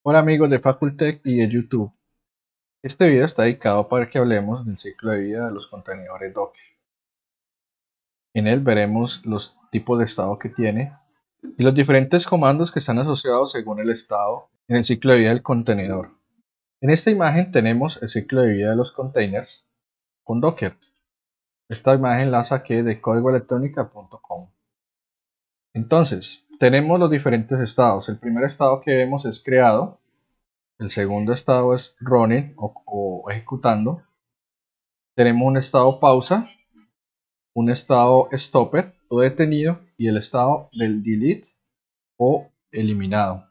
Hola amigos de Facultech y de YouTube. Este video está dedicado para que hablemos del ciclo de vida de los contenedores Docker. En él veremos los tipos de estado que tiene y los diferentes comandos que están asociados según el estado en el ciclo de vida del contenedor. En esta imagen tenemos el ciclo de vida de los containers con Docker. Esta imagen la saqué de códigoelectronica.com. Entonces, tenemos los diferentes estados. El primer estado que vemos es creado. El segundo estado es running o ejecutando. Tenemos un estado pausa, un estado stopper o detenido y el estado del delete o eliminado.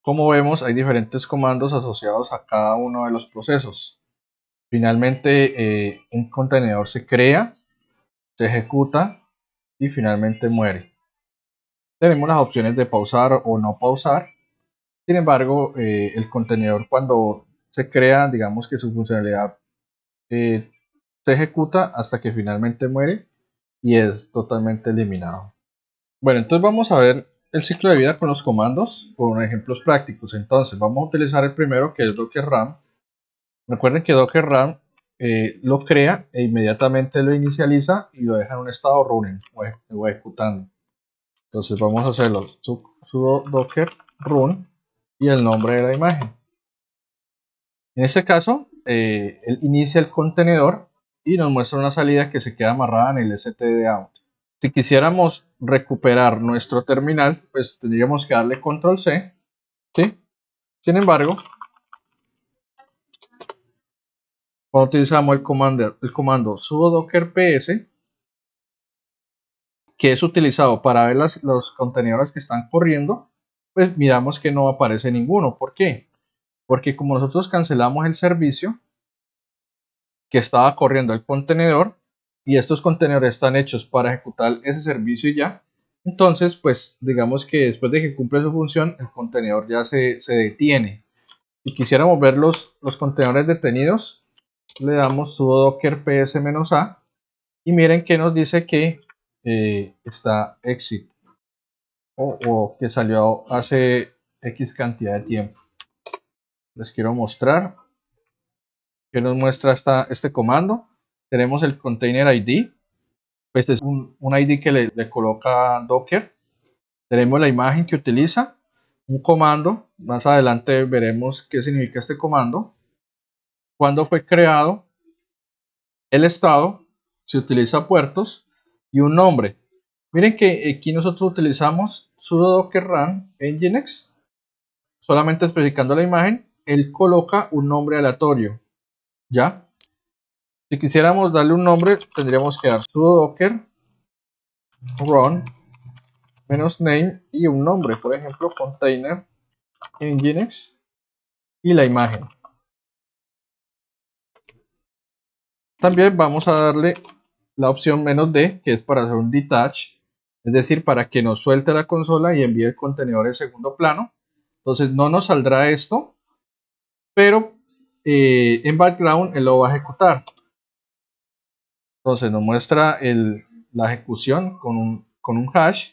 Como vemos, hay diferentes comandos asociados a cada uno de los procesos. Finalmente, un contenedor se crea, se ejecuta y finalmente muere. Tenemos las opciones de pausar o no pausar. Sin embargo, el contenedor cuando se crea, digamos que su funcionalidad se ejecuta hasta que finalmente muere y es totalmente eliminado. Bueno, entonces vamos a ver el ciclo de vida con los comandos con ejemplos prácticos. Entonces vamos a utilizar el primero, que es Docker Run. Recuerden que Docker Run lo crea e inmediatamente lo inicializa y lo deja en un estado running o ejecutando. Entonces vamos a hacerlo sudo docker run y el nombre de la imagen. En este caso, él inicia el contenedor y nos muestra una salida que se queda amarrada en el stdout. Si quisiéramos recuperar nuestro terminal, pues tendríamos que darle control C, ¿sí? Sin embargo, cuando utilizamos el comando sudo docker ps, que es utilizado para ver los contenedores que están corriendo, pues miramos que no aparece ninguno. ¿Por qué? Porque como nosotros cancelamos el servicio que estaba corriendo el contenedor, y estos contenedores están hechos para ejecutar ese servicio y ya, entonces pues digamos que después de que cumple su función, el contenedor ya se detiene. Si quisiéramos ver los contenedores detenidos, le damos sudo docker ps-a y miren que nos dice que está exit o que salió hace X cantidad de tiempo. Les quiero mostrar que nos muestra este comando. Tenemos el container ID. Este es un ID que le coloca Docker. Tenemos la imagen que utiliza, un comando. Más adelante veremos qué significa este comando. Cuándo fue creado, el estado, se utiliza puertos y un nombre. Miren que aquí nosotros utilizamos sudo docker run nginx, solamente especificando la imagen, él coloca un nombre aleatorio, ¿ya? Si quisiéramos darle un nombre, tendríamos que dar sudo docker run -name y un nombre, por ejemplo, container nginx y la imagen. También vamos a darle la opción "-d", que es para hacer un detach, es decir, para que nos suelte la consola y envíe el contenedor en segundo plano. Entonces no nos saldrá esto, pero en background él lo va a ejecutar. Entonces nos muestra la ejecución con un hash,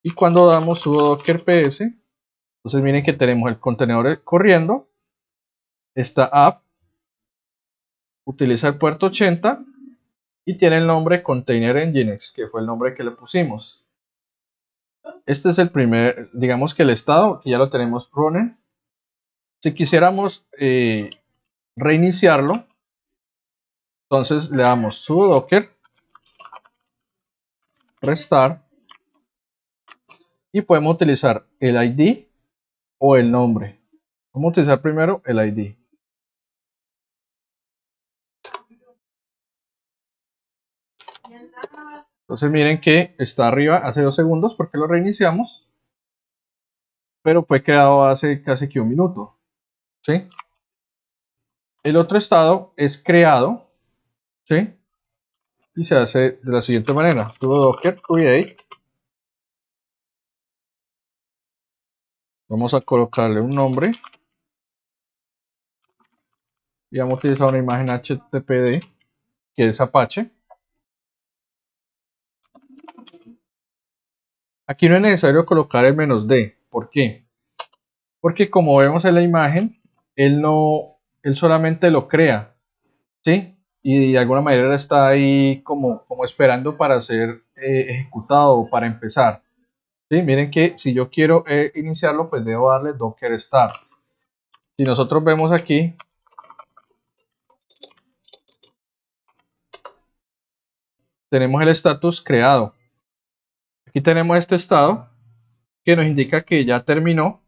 y cuando damos sudo docker ps, entonces miren que tenemos el contenedor corriendo, esta app utiliza el puerto 80 y tiene el nombre Container Nginx, que fue el nombre que le pusimos. Este es el primer, digamos que el estado, que ya lo tenemos running. Si quisiéramos reiniciarlo, entonces le damos sudo docker restart y podemos utilizar el ID o el nombre. Vamos a utilizar primero el ID. Entonces miren que está arriba hace 2 segundos porque lo reiniciamos, pero fue creado hace casi que un minuto, ¿sí? El otro estado es creado, ¿sí? Y se hace de la siguiente manera: sudo docker create. Vamos a colocarle un nombre y vamos a utilizar una imagen HTTPD que es Apache. Aquí no es necesario colocar el "-d". ¿Por qué? porque como vemos en la imagen, él solamente lo crea, ¿sí? Y de alguna manera está ahí como esperando para ser ejecutado o para empezar. ¿Sí? Miren que si yo quiero iniciarlo, pues debo darle docker start. Si nosotros vemos aquí, tenemos el status creado. Aquí tenemos este estado que nos indica que ya terminó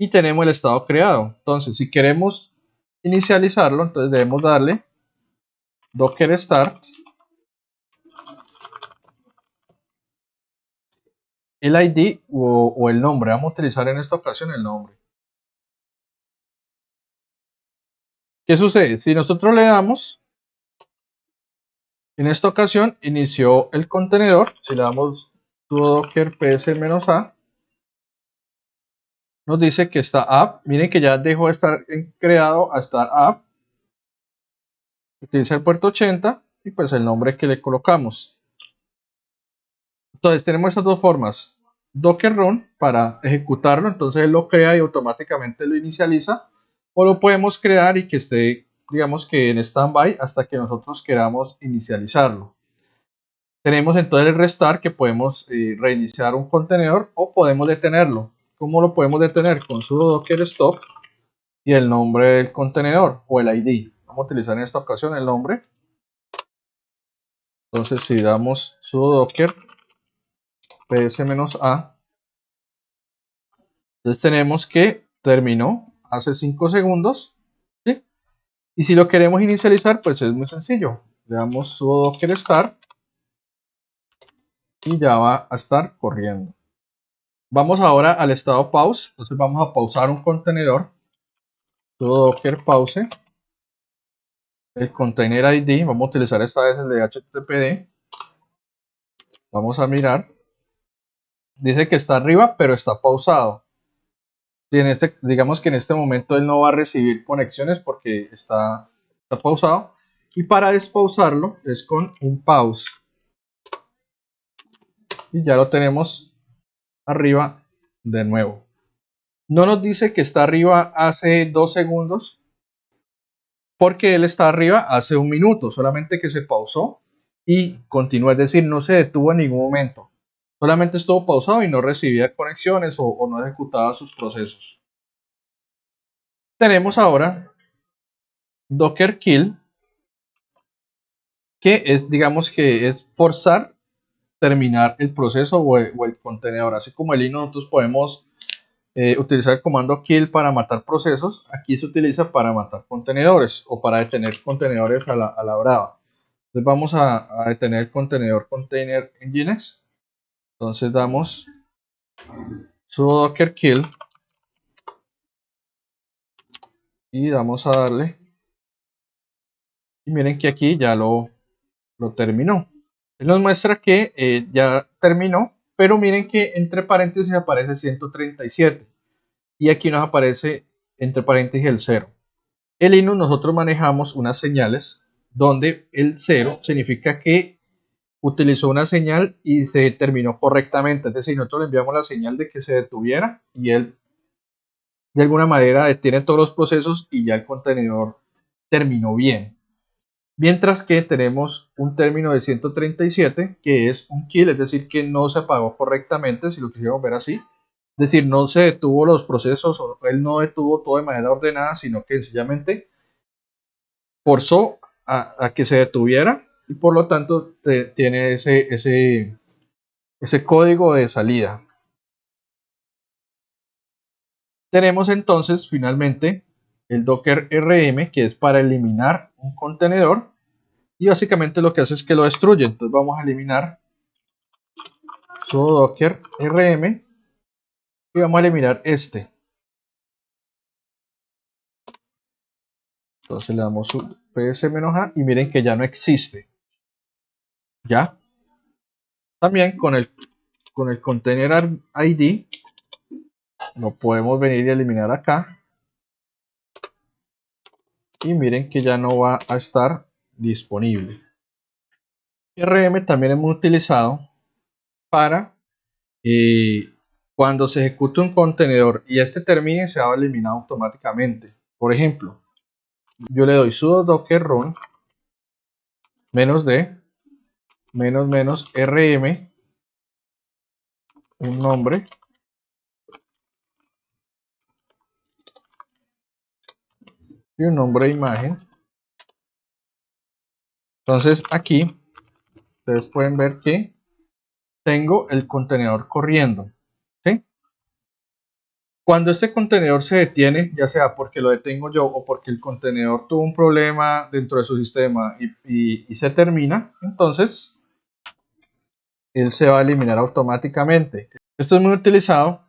y tenemos el estado creado. Entonces, si queremos inicializarlo, entonces debemos darle docker start, el ID o el nombre. Vamos a utilizar en esta ocasión el nombre. ¿Qué sucede? Si nosotros le damos, en esta ocasión inició el contenedor. Si le damos sudo docker ps-a, nos dice que está app. Miren que ya dejó de estar creado a estar app. Utiliza el puerto 80 y pues el nombre que le colocamos. Entonces tenemos estas dos formas. Docker run para ejecutarlo, entonces él lo crea y automáticamente lo inicializa. O lo podemos crear y que esté, digamos que en standby hasta que nosotros queramos inicializarlo. Tenemos entonces el restart, que podemos reiniciar un contenedor o podemos detenerlo. ¿Cómo lo podemos detener? Con sudo docker stop y el nombre del contenedor o el ID. Vamos a utilizar en esta ocasión el nombre. Entonces si damos sudo docker ps-a, entonces tenemos que terminó hace 5 segundos, ¿sí? Y si lo queremos inicializar, pues es muy sencillo. Le damos sudo docker start y ya va a estar corriendo. Vamos ahora al estado pause. Entonces vamos a pausar un contenedor. Sudo docker pause. El container ID, vamos a utilizar esta vez el de HTTPD. Vamos a mirar. Dice que está arriba, pero está pausado. Y digamos que en este momento él no va a recibir conexiones porque está pausado. Y para despausarlo es con un pause. Y ya lo tenemos arriba de nuevo. No nos dice que está arriba hace 2 segundos, porque él está arriba hace 1 minuto, solamente que se pausó y continúa, es decir, no se detuvo en ningún momento. Solamente estuvo pausado y no recibía conexiones o no ejecutaba sus procesos. Tenemos ahora docker kill, que es, digamos que es forzar terminar el proceso o el contenedor. Así como el Linux nosotros podemos utilizar el comando kill para matar procesos, aquí se utiliza para matar contenedores o para detener contenedores a la brava. Entonces vamos a detener el contenedor container engines. Entonces damos sudo docker kill y vamos a darle. Y miren que aquí ya lo terminó. Él nos muestra que ya terminó, pero miren que entre paréntesis aparece 137 y aquí nos aparece entre paréntesis el 0. En Linux nosotros manejamos unas señales donde el 0 significa que utilizó una señal y se terminó correctamente, es decir, nosotros le enviamos la señal de que se detuviera y él de alguna manera detiene todos los procesos y ya el contenedor terminó bien. Mientras que tenemos un término de 137 que es un kill, es decir, que no se apagó correctamente, si lo quisiéramos ver así. Es decir, no se detuvo los procesos, o él no detuvo todo de manera ordenada, sino que sencillamente forzó a que se detuviera y por lo tanto tiene ese código de salida. Tenemos entonces finalmente el docker rm, que es para eliminar un contenedor y básicamente lo que hace es que lo destruye. Entonces vamos a eliminar sudo docker rm y vamos a eliminar este. Entonces le damos un ps-a y miren que ya no existe. Ya. También con el container ID lo podemos venir y eliminar acá. Y miren que ya no va a estar disponible. RM también hemos utilizado para Cuando se ejecute un contenedor y este termine, se va a eliminar automáticamente. Por ejemplo, yo le doy sudo docker run -d -rm, un nombre, y un nombre de imagen. Entonces aquí ustedes pueden ver que tengo el contenedor corriendo, ¿sí? Cuando este contenedor se detiene, ya sea porque lo detengo yo o porque el contenedor tuvo un problema dentro de su sistema y se termina, entonces él se va a eliminar automáticamente. Esto es muy utilizado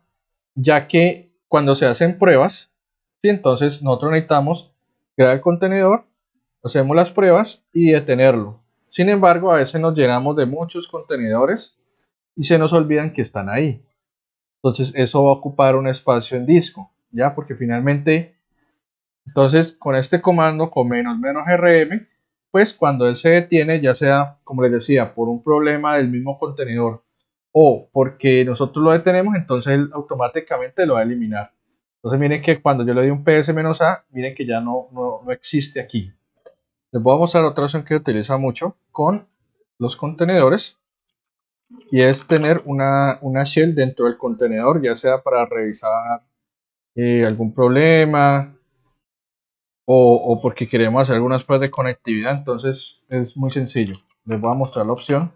ya que cuando se hacen pruebas, ¿sí? Entonces nosotros necesitamos crear el contenedor, hacemos las pruebas y detenerlo. Sin embargo, a veces nos llenamos de muchos contenedores y se nos olvidan que están ahí. Entonces eso va a ocupar un espacio en disco, ¿ya? Porque finalmente, entonces con este comando, con -rm, pues cuando él se detiene, ya sea, como les decía, por un problema del mismo contenedor o porque nosotros lo detenemos, entonces él automáticamente lo va a eliminar. Entonces miren que cuando yo le doy un ps-a, miren que ya no existe aquí. Les voy a mostrar otra opción que utiliza mucho con los contenedores, y es tener una shell dentro del contenedor, ya sea para revisar algún problema o porque queremos hacer algunas pruebas de conectividad. Entonces es muy sencillo. Les voy a mostrar la opción.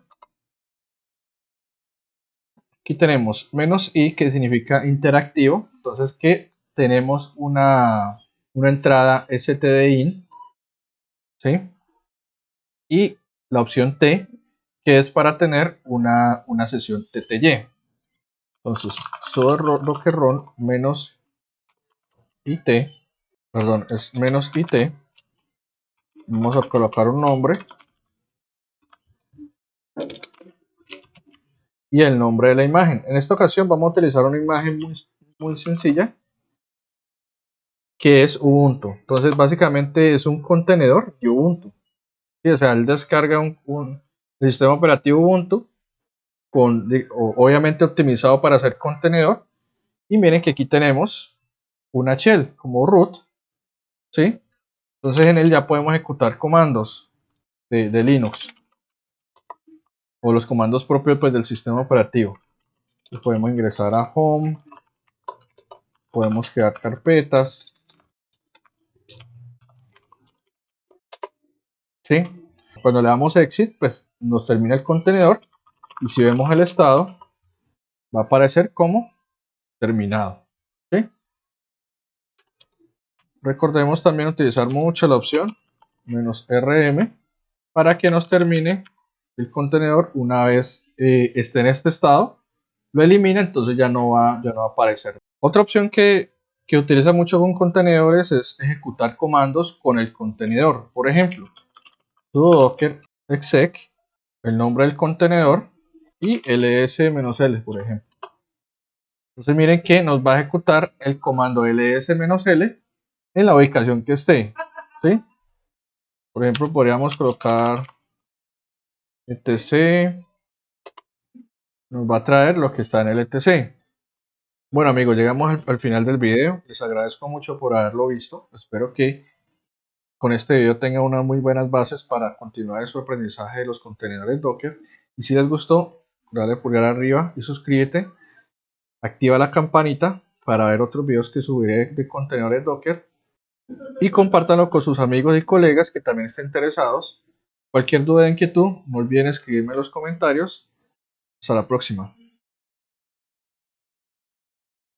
Aquí tenemos "-i", que significa interactivo. Entonces que tenemos una entrada stdin, ¿sí? Y la opción "t", que es para tener una sesión tty. Entonces sudo docker run -it, perdón, es -it. Vamos a colocar un nombre y el nombre de la imagen. En esta ocasión vamos a utilizar una imagen muy sencilla, que es Ubuntu. Entonces básicamente es un contenedor de Ubuntu, ¿sí? O sea, él descarga un sistema operativo Ubuntu obviamente optimizado para hacer contenedor. Y miren que aquí tenemos una shell como root, ¿sí? Entonces en él ya podemos ejecutar comandos de Linux o los comandos propios, pues, del sistema operativo. Entonces podemos ingresar a home, podemos crear carpetas, ¿sí? Cuando le damos exit, pues nos termina el contenedor, y si vemos el estado, va a aparecer como terminado, ¿sí? Recordemos también utilizar mucho la opción -rm para que nos termine el contenedor. Una vez esté en este estado, lo elimina, entonces ya no va a aparecer. Otra opción que utiliza mucho con contenedores es ejecutar comandos con el contenedor. Por ejemplo, sudo docker exec, el nombre del contenedor, y ls-l, por ejemplo. Entonces miren que nos va a ejecutar el comando ls-l en la ubicación que esté, ¿sí? Por ejemplo, podríamos colocar etc, nos va a traer lo que está en el etc. Bueno amigos, llegamos al final del video. Les agradezco mucho por haberlo visto. Espero que con este video tengan unas muy buenas bases para continuar en su aprendizaje de los contenedores Docker. Y si les gustó, dale pulgar arriba y suscríbete. Activa la campanita para ver otros videos que subiré de contenedores Docker. Y compártanlo con sus amigos y colegas que también estén interesados. Cualquier duda o inquietud, no olviden escribirme en los comentarios. Hasta la próxima.